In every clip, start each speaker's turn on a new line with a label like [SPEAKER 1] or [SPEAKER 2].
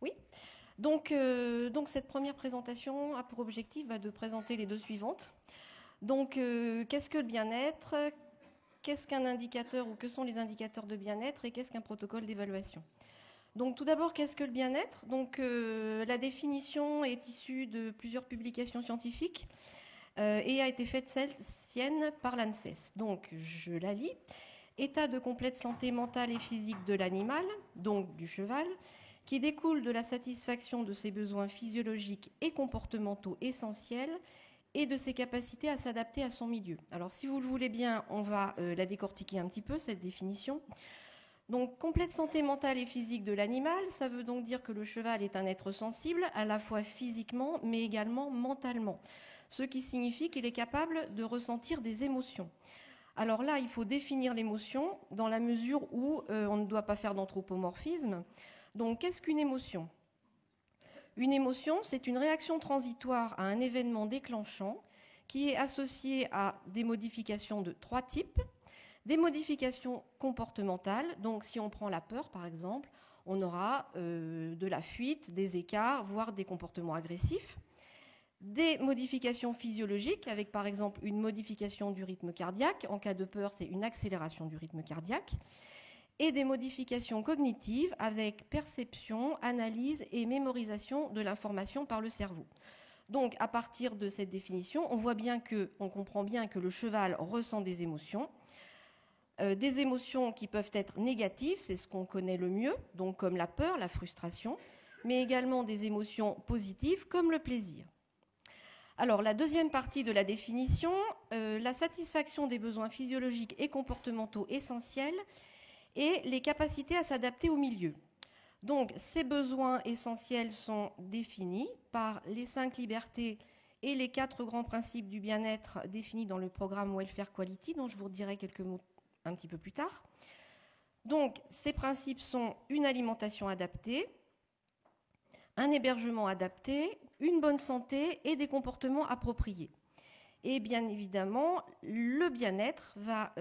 [SPEAKER 1] Oui. Donc, cette première présentation a pour objectif de présenter les deux suivantes. Donc, qu'est-ce que le bien-être? Qu'est-ce qu'un indicateur ou que sont les indicateurs de bien-être et qu'est-ce qu'un protocole d'évaluation? Donc, tout d'abord, qu'est-ce que le bien-être? Donc, la définition est issue de plusieurs publications scientifiques et a été faite sienne par l'ANSES. Donc, je la lis. État de complète santé mentale et physique de l'animal, donc du cheval, qui découle de la satisfaction de ses besoins physiologiques et comportementaux essentiels et de ses capacités à s'adapter à son milieu. Alors, si vous le voulez bien, on va la décortiquer un petit peu, cette définition. Donc, complète santé mentale et physique de l'animal, ça veut donc dire que le cheval est un être sensible, à la fois physiquement, mais également mentalement, ce qui signifie qu'il est capable de ressentir des émotions. Alors là, il faut définir l'émotion dans la mesure où on ne doit pas faire d'anthropomorphisme. Donc, qu'est-ce qu'une émotion? Une émotion, c'est une réaction transitoire à un événement déclenchant qui est associée à des modifications de 3 types. Des modifications comportementales, donc si on prend la peur par exemple, on aura de la fuite, des écarts, voire des comportements agressifs. Des modifications physiologiques, avec par exemple une modification du rythme cardiaque. En cas de peur, c'est une accélération du rythme cardiaque. Et des modifications cognitives, avec perception, analyse et mémorisation de l'information par le cerveau. Donc, à partir de cette définition, on comprend bien que le cheval ressent des émotions. Des émotions qui peuvent être négatives, c'est ce qu'on connaît le mieux, donc comme la peur, la frustration, mais également des émotions positives comme le plaisir. Alors, la deuxième partie de la définition, la satisfaction des besoins physiologiques et comportementaux essentiels et les capacités à s'adapter au milieu. Donc, ces besoins essentiels sont définis par les 5 libertés et les 4 grands principes du bien-être définis dans le programme Welfare Quality, dont je vous redirai quelques mots un petit peu plus tard. Donc, ces principes sont une alimentation adaptée, un hébergement adapté, une bonne santé et des comportements appropriés. Et bien évidemment, le bien-être va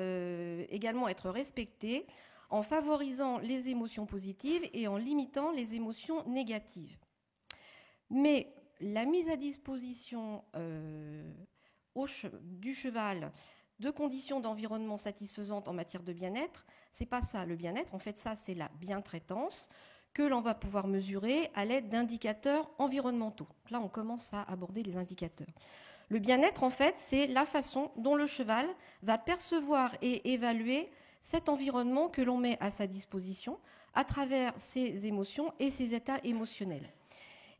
[SPEAKER 1] également être respecté en favorisant les émotions positives et en limitant les émotions négatives. Mais la mise à disposition du cheval de conditions d'environnement satisfaisantes en matière de bien-être, c'est pas ça le bien-être. En fait, ça, c'est la bientraitance que l'on va pouvoir mesurer à l'aide d'indicateurs environnementaux. Là, on commence à aborder les indicateurs. Le bien-être, en fait, c'est la façon dont le cheval va percevoir et évaluer cet environnement que l'on met à sa disposition à travers ses émotions et ses états émotionnels.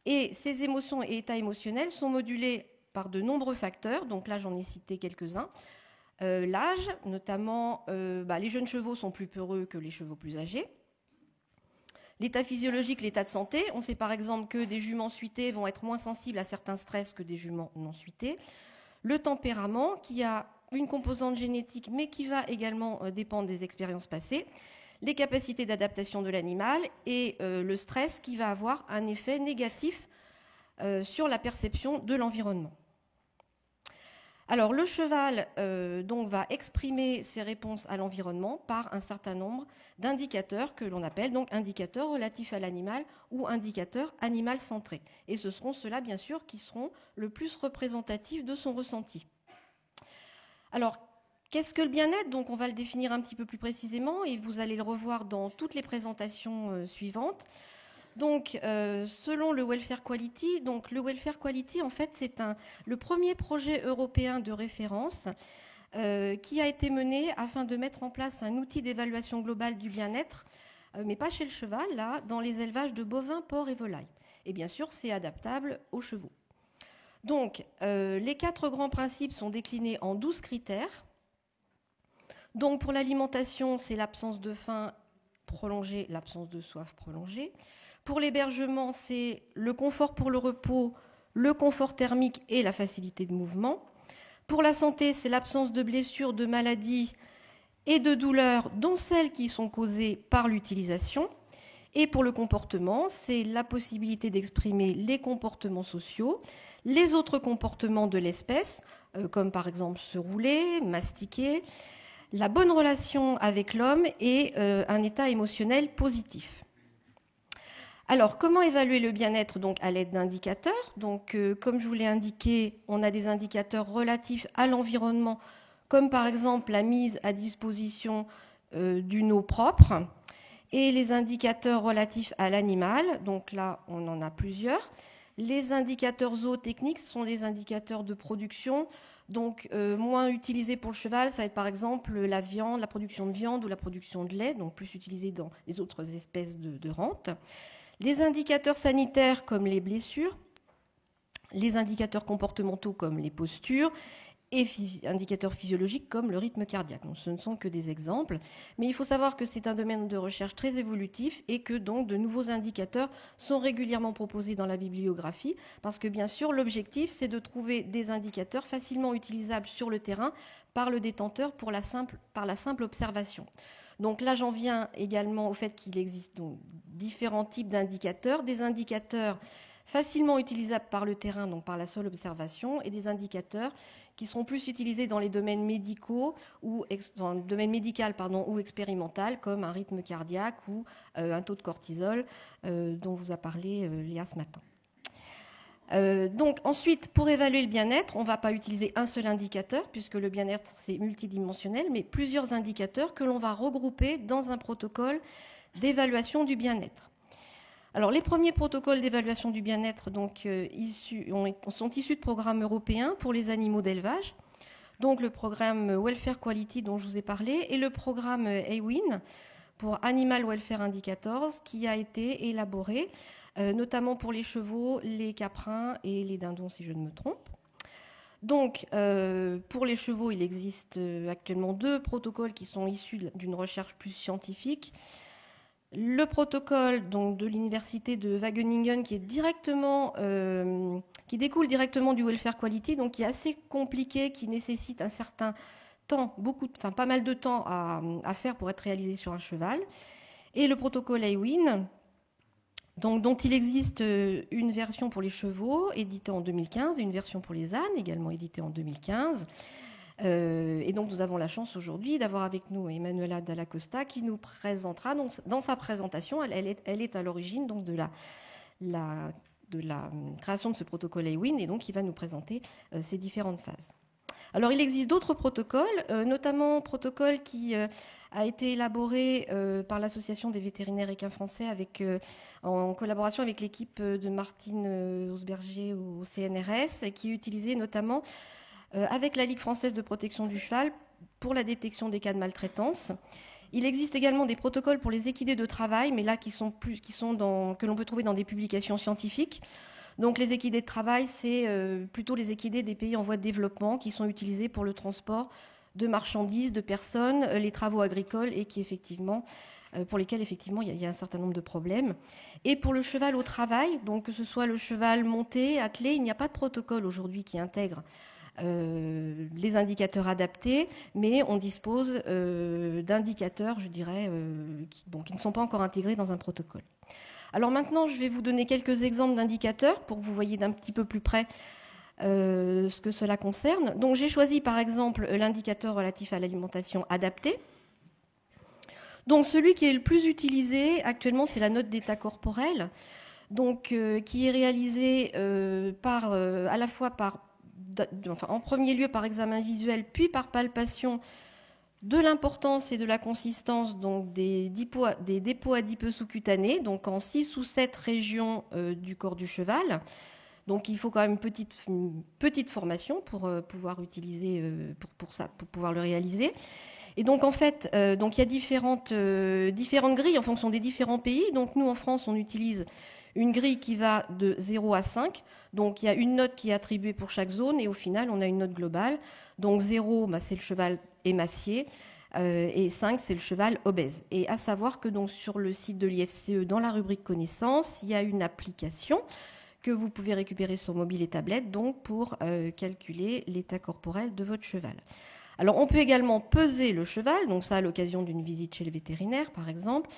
[SPEAKER 1] Et ces émotions et états émotionnels sont modulés par de nombreux facteurs. Donc là, j'en ai cité quelques-uns. L'âge, notamment, les jeunes chevaux sont plus peureux que les chevaux plus âgés. L'état physiologique, l'état de santé. On sait par exemple que des juments suités vont être moins sensibles à certains stress que des juments non suités. Le tempérament, qui a une composante génétique, mais qui va également dépendre des expériences passées. Les capacités d'adaptation de l'animal et le stress qui va avoir un effet négatif sur la perception de l'environnement. Alors, le cheval donc, va exprimer ses réponses à l'environnement par un certain nombre d'indicateurs que l'on appelle donc indicateurs relatifs à l'animal ou indicateurs animal centrés. Et ce seront ceux-là, bien sûr, qui seront le plus représentatifs de son ressenti. Alors, qu'est-ce que le bien-être? Donc, on va le définir un petit peu plus précisément et vous allez le revoir dans toutes les présentations suivantes. Donc, selon le Welfare Quality, donc le Welfare Quality, en fait, c'est le premier projet européen de référence qui a été mené afin de mettre en place un outil d'évaluation globale du bien-être, mais pas chez le cheval, là, dans les élevages de bovins, porcs et volailles. Et bien sûr, c'est adaptable aux chevaux. Donc, les 4 grands principes sont déclinés en 12 critères. Donc, pour l'alimentation, c'est l'absence de faim prolongée, l'absence de soif prolongée. Pour l'hébergement, c'est le confort pour le repos, le confort thermique et la facilité de mouvement. Pour la santé, c'est l'absence de blessures, de maladies et de douleurs, dont celles qui sont causées par l'utilisation. Et pour le comportement, c'est la possibilité d'exprimer les comportements sociaux, les autres comportements de l'espèce, comme par exemple se rouler, mastiquer, la bonne relation avec l'homme et un état émotionnel positif. Alors, comment évaluer le bien-être donc, à l'aide d'indicateurs? Donc, comme je vous l'ai indiqué, on a des indicateurs relatifs à l'environnement, comme par exemple la mise à disposition d'une eau propre, et les indicateurs relatifs à l'animal. Donc là, on en a plusieurs. Les indicateurs zootechniques sont des indicateurs de production, donc moins utilisés pour le cheval. Ça va être par exemple la viande, la production de viande ou la production de lait, donc plus utilisés dans les autres espèces de rente. Les indicateurs sanitaires comme les blessures, les indicateurs comportementaux comme les postures et indicateurs physiologiques comme le rythme cardiaque. Donc, ce ne sont que des exemples, mais il faut savoir que c'est un domaine de recherche très évolutif et que donc de nouveaux indicateurs sont régulièrement proposés dans la bibliographie parce que bien sûr l'objectif c'est de trouver des indicateurs facilement utilisables sur le terrain par le détenteur par la simple observation. Donc là, j'en viens également au fait qu'il existe donc différents types d'indicateurs, des indicateurs facilement utilisables par le terrain, donc par la seule observation, et des indicateurs qui seront plus utilisés dans les domaines médicaux ou dans le domaine médical ou expérimental, comme un rythme cardiaque ou un taux de cortisol dont vous a parlé Léa ce matin. Donc ensuite, pour évaluer le bien-être, on ne va pas utiliser un seul indicateur, puisque le bien-être, c'est multidimensionnel, mais plusieurs indicateurs que l'on va regrouper dans un protocole d'évaluation du bien-être. Alors, les premiers protocoles d'évaluation du bien-être sont issus de programmes européens pour les animaux d'élevage, donc le programme Welfare Quality dont je vous ai parlé, et le programme AWIN pour Animal Welfare Indicators, qui a été élaboré notamment pour les chevaux, les caprins et les dindons, si je ne me trompe. Donc, pour les chevaux, il existe actuellement 2 protocoles qui sont issus d'une recherche plus scientifique. Le protocole donc, de l'université de Wageningen qui découle directement du Welfare Quality, donc qui est assez compliqué, qui nécessite un certain temps, pas mal de temps à faire pour être réalisé sur un cheval. Et le protocole AWIN, donc, dont il existe une version pour les chevaux éditée en 2015 et une version pour les ânes également éditée en 2015. Et donc nous avons la chance aujourd'hui d'avoir avec nous Emanuela Dalla Costa qui nous présentera, donc, dans sa présentation, elle est à l'origine donc, de la création de ce protocole AWIN et donc qui va nous présenter ces différentes phases. Alors il existe d'autres protocoles, notamment un protocole qui a été élaboré par l'Association des vétérinaires équins français en collaboration avec l'équipe de Martine Hausberger au CNRS et qui est utilisé notamment avec la Ligue française de protection du cheval pour la détection des cas de maltraitance. Il existe également des protocoles pour les équidés de travail, mais là que l'on peut trouver dans des publications scientifiques. Donc les équidés de travail, c'est plutôt les équidés des pays en voie de développement qui sont utilisés pour le transport de marchandises, de personnes, les travaux agricoles et pour lesquels effectivement il y a un certain nombre de problèmes. Et pour le cheval au travail, donc que ce soit le cheval monté, attelé, il n'y a pas de protocole aujourd'hui qui intègre les indicateurs adaptés, mais on dispose d'indicateurs, je dirais, qui ne sont pas encore intégrés dans un protocole. Alors maintenant, je vais vous donner quelques exemples d'indicateurs pour que vous voyez d'un petit peu plus près ce que cela concerne. Donc j'ai choisi par exemple l'indicateur relatif à l'alimentation adaptée. Donc celui qui est le plus utilisé actuellement, c'est la note d'état corporel, donc, qui est réalisée à la fois en premier lieu par examen visuel, puis par palpation de l'importance et de la consistance donc, des dépôts adipeux sous-cutanés, donc en 6 ou 7 régions du corps du cheval. Donc il faut quand même une petite formation pour pouvoir utiliser pour pouvoir le réaliser. Et donc en fait, donc il y a différentes grilles en fonction des différents pays. Donc nous en France, on utilise une grille qui va de 0 à 5. Donc il y a une note qui est attribuée pour chaque zone et au final, on a une note globale. Donc 0, c'est le cheval émacié et 5, c'est le cheval obèse. Et à savoir que donc, sur le site de l'IFCE, dans la rubrique connaissances, il y a une application que vous pouvez récupérer sur mobile et tablette donc pour calculer l'état corporel de votre cheval. Alors on peut également peser le cheval, donc ça à l'occasion d'une visite chez le vétérinaire par exemple,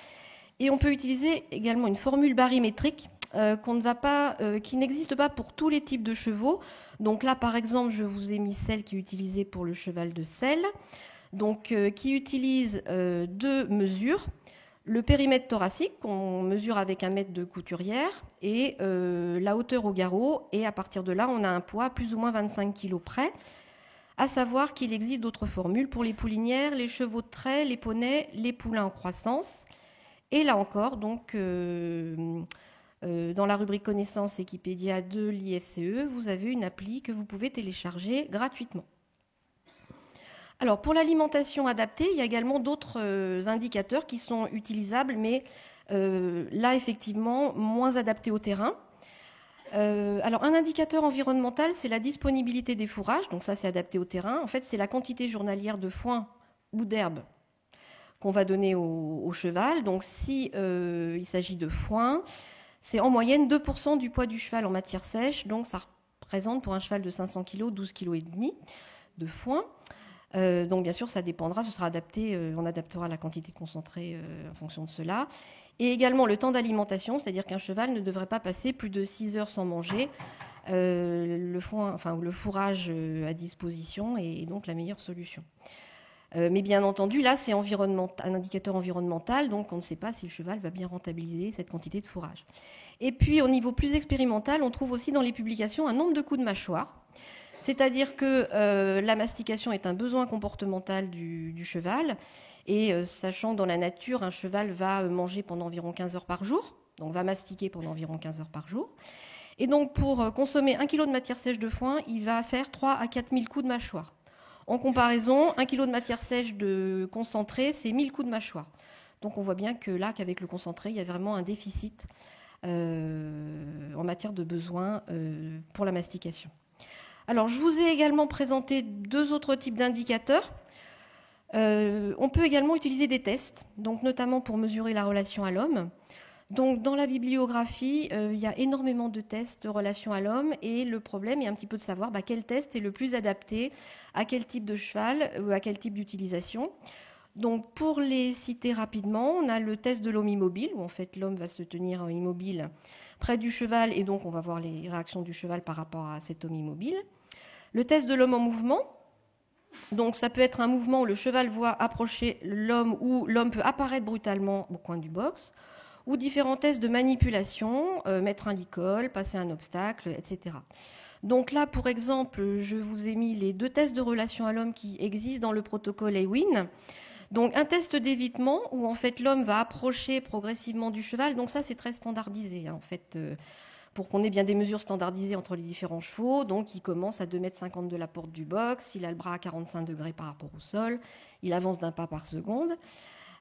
[SPEAKER 1] et on peut utiliser également une formule barymétrique qui n'existe pas pour tous les types de chevaux. Donc là par exemple je vous ai mis celle qui est utilisée pour le cheval de selle, donc qui utilise 2 mesures. Le périmètre thoracique, on mesure avec un mètre de couturière, et la hauteur au garrot, et à partir de là, on a un poids à plus ou moins 25 kg près. À savoir qu'il existe d'autres formules pour les poulinières, les chevaux de trait, les poneys, les poulains en croissance. Et là encore, donc, dans la rubrique connaissances Wikipédia de l'IFCE, vous avez une appli que vous pouvez télécharger gratuitement. Alors, pour l'alimentation adaptée, il y a également d'autres indicateurs qui sont utilisables, mais là, effectivement, moins adaptés au terrain. Alors, un indicateur environnemental, c'est la disponibilité des fourrages. Donc ça, c'est adapté au terrain. En fait, c'est la quantité journalière de foin ou d'herbe qu'on va donner au cheval. Donc, si il s'agit de foin, c'est en moyenne 2% du poids du cheval en matière sèche. Donc, ça représente pour un cheval de 500 kg, 12,5 kg de foin. Donc bien sûr, ça dépendra, ce sera adapté, on adaptera la quantité concentrée en fonction de cela. Et également le temps d'alimentation, c'est-à-dire qu'un cheval ne devrait pas passer plus de 6 heures sans manger. Le fourrage à disposition est donc la meilleure solution. Mais bien entendu, là, c'est un indicateur environnemental, donc on ne sait pas si le cheval va bien rentabiliser cette quantité de fourrage. Et puis, au niveau plus expérimental, on trouve aussi dans les publications un nombre de coups de mâchoire. C'est-à-dire que la mastication est un besoin comportemental du cheval. Et sachant que dans la nature, un cheval va manger pendant environ 15 heures par jour, donc va mastiquer pendant environ 15 heures par jour. Et donc pour consommer 1 kg de matière sèche de foin, il va faire 3 à 4 000 coups de mâchoire. En comparaison, 1 kg de matière sèche de concentré, c'est 1000 coups de mâchoire. Donc on voit bien que là, qu'avec le concentré, il y a vraiment un déficit en matière de besoins pour la mastication. Alors, je vous ai également présenté 2 autres types d'indicateurs. On peut également utiliser des tests, donc notamment pour mesurer la relation à l'homme. Donc, dans la bibliographie, il y a énormément de tests de relation à l'homme, et le problème est un petit peu de savoir quel test est le plus adapté à quel type de cheval ou à quel type d'utilisation. Donc, pour les citer rapidement, on a le test de l'homme immobile, où en fait l'homme va se tenir immobile près du cheval, et donc on va voir les réactions du cheval par rapport à cet homme immobile. Le test de l'homme en mouvement, donc ça peut être un mouvement où le cheval voit approcher l'homme ou l'homme peut apparaître brutalement au coin du box, ou différents tests de manipulation, mettre un licol, passer un obstacle, etc. Donc là, pour exemple, je vous ai mis les 2 tests de relation à l'homme qui existent dans le protocole Ewin. Donc un test d'évitement où en fait l'homme va approcher progressivement du cheval. Donc ça, c'est très standardisé en fait. Pour qu'on ait bien des mesures standardisées entre les différents chevaux. Donc, il commence à 2,50 m de la porte du box, il a le bras à 45 degrés par rapport au sol, il avance d'un pas par seconde.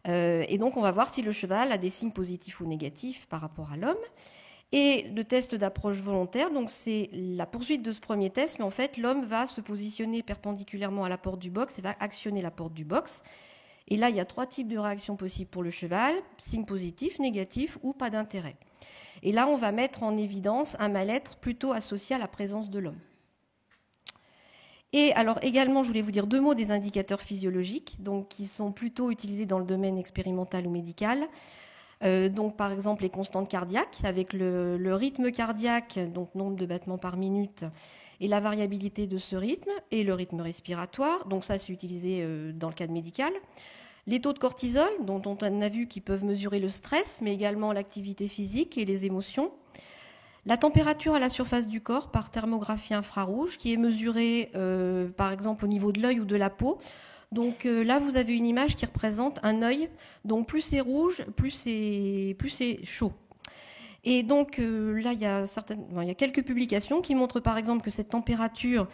[SPEAKER 1] Et donc, on va voir si le cheval a des signes positifs ou négatifs par rapport à l'homme. Et le test d'approche volontaire, donc c'est la poursuite de ce premier test, mais en fait, l'homme va se positionner perpendiculairement à la porte du box et va actionner la porte du box. Et là, il y a 3 types de réactions possibles pour le cheval, signe positif, négatif ou pas d'intérêt. Et là, on va mettre en évidence un mal-être plutôt associé à la présence de l'homme. Et alors également, je voulais vous dire 2 mots des indicateurs physiologiques, donc qui sont plutôt utilisés dans le domaine expérimental ou médical. Donc par exemple les constantes cardiaques, avec le rythme cardiaque, donc nombre de battements par minute, et la variabilité de ce rythme, et le rythme respiratoire. Donc ça, c'est utilisé dans le cadre médical. Les taux de cortisol, dont on a vu qu'ils peuvent mesurer le stress, mais également l'activité physique et les émotions. La température à la surface du corps par thermographie infrarouge, qui est mesurée par exemple au niveau de l'œil ou de la peau. Donc là, vous avez une image qui représente un œil. Donc plus c'est rouge, plus c'est chaud. Et donc là, il y a quelques publications qui montrent par exemple que cette température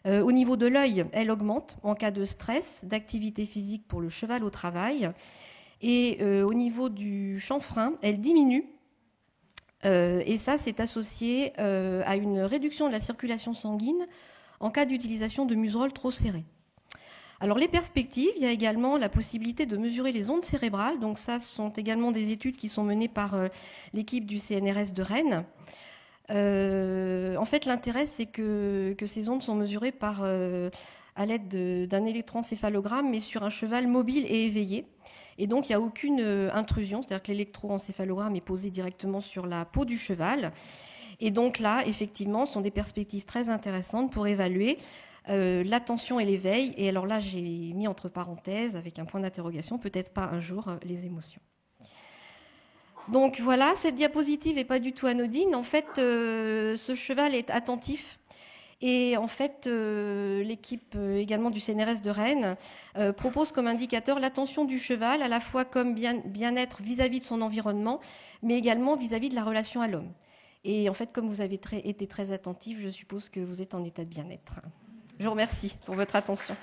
[SPEAKER 1] au niveau de l'œil, elle augmente en cas de stress, d'activité physique pour le cheval au travail. Et au niveau du chanfrein, elle diminue. Et ça, c'est associé à une réduction de la circulation sanguine en cas d'utilisation de museroles trop serrées. Alors les perspectives, il y a également la possibilité de mesurer les ondes cérébrales. Donc ça, ce sont également des études qui sont menées par l'équipe du CNRS de Rennes. En fait, l'intérêt, c'est que ces ondes sont mesurées à l'aide d'un électroencéphalogramme, mais sur un cheval mobile et éveillé. Et donc, il n'y a aucune intrusion, c'est-à-dire que l'électroencéphalogramme est posé directement sur la peau du cheval. Et donc là, effectivement, ce sont des perspectives très intéressantes pour évaluer l'attention et l'éveil. Et alors là, j'ai mis entre parenthèses, avec un point d'interrogation, peut-être pas un jour, les émotions. Donc voilà, cette diapositive n'est pas du tout anodine. En fait, ce cheval est attentif. Et en fait, l'équipe également du CNRS de Rennes propose comme indicateur l'attention du cheval, à la fois comme bien-être vis-à-vis de son environnement, mais également vis-à-vis de la relation à l'homme. Et en fait, comme vous avez été très attentif, je suppose que vous êtes en état de bien-être. Je vous remercie pour votre attention.